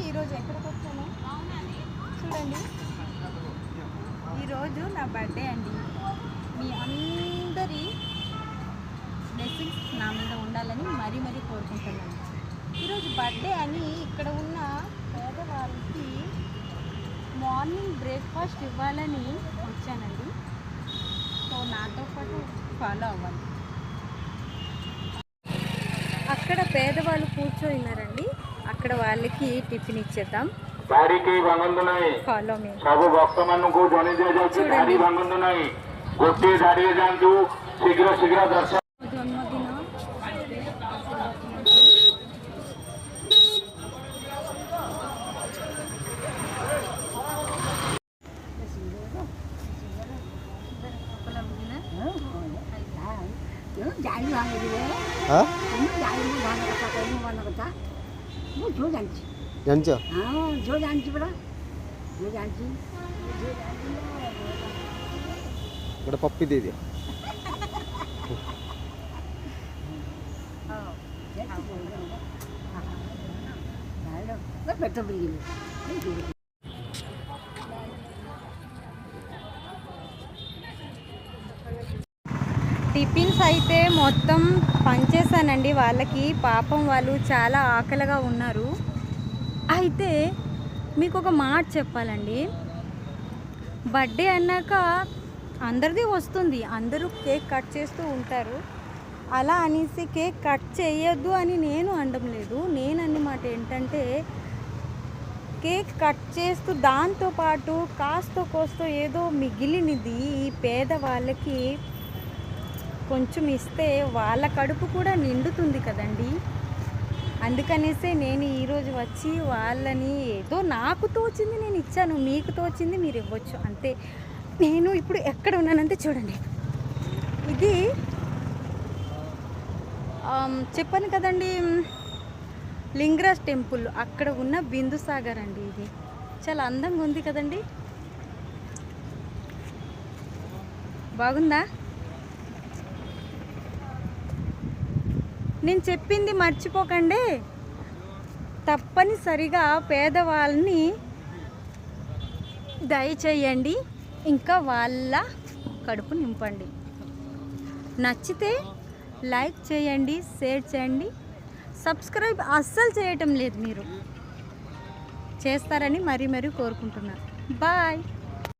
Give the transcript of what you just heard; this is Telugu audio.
ఈరోజు ఎక్కడికి వచ్చాను చూడండి. ఈరోజు నా బర్త్డే అండి. మీ అందరి బ్లెస్సింగ్స్ నా మీద ఉండాలని మరీ మరీ కోరుకుంటున్నాను. ఈరోజు బర్త్డే అని ఇక్కడ ఉన్న పేదవాళ్ళకి మార్నింగ్ బ్రేక్ఫాస్ట్ ఇవ్వాలని వచ్చానండి. సో నాతో పాటు ఫాలో అవ్వాలి. అక్కడ పేదవాళ్ళు కూర్చోయినారండి. అక్కడ వాళ్ళకి టిఫిన్ ఇచ్చేద్దాం. Follow me. జన్మదిన ഇവിടെ പപ്പി ദീദി టిఫిన్స్ అయితే మొత్తం పంచేసానండి వాళ్ళకి. పాపం వాళ్ళు చాలా ఆకలిగా ఉన్నారు. అయితే మీకు ఒక మాట చెప్పాలండి. బర్త్డే అన్నాక అందరిది వస్తుంది, అందరూ కేక్ కట్ చేస్తూ ఉంటారు. అలా అనేసి కేక్ కట్ చేయొద్దు అని నేను అనడం లేదు. నేను అన్న మాట ఏంటంటే కేక్ కట్ చేస్తూ దాంతోపాటు కాస్తో కోస్తో ఏదో మిగిలినది ఈ పేదవాళ్ళకి కొంచెం ఇస్తే వాళ్ళ కడుపు కూడా నిండుతుంది కదండి. అందుకనేసే నేను ఈరోజు వచ్చి వాళ్ళని ఏదో నాకు తోచింది నేను ఇచ్చాను, మీకు తోచింది మీరు ఇవ్వచ్చు అంతే. నేను ఇప్పుడు ఎక్కడ ఉన్నానంటే చూడండి, ఇది చెప్పాను కదండి లింగరాజ్ టెంపుల్ అక్కడ ఉన్న బిందుసాగర్ అండి. ఇది చాలా అందంగా ఉంది కదండి, బాగుందా? నేను చెప్పింది మర్చిపోకండి. తప్పనిసరిగా పేదవాళ్ళని దయచేయండి, ఇంకా వాళ్ళ కడుపు నింపండి. నచ్చితే లైక్ చేయండి, షేర్ చేయండి. సబ్స్క్రైబ్ అస్సలు చేయటం లేదు, మీరు చేస్తారని మరీ కోరుకుంటున్నాను. బాయ్.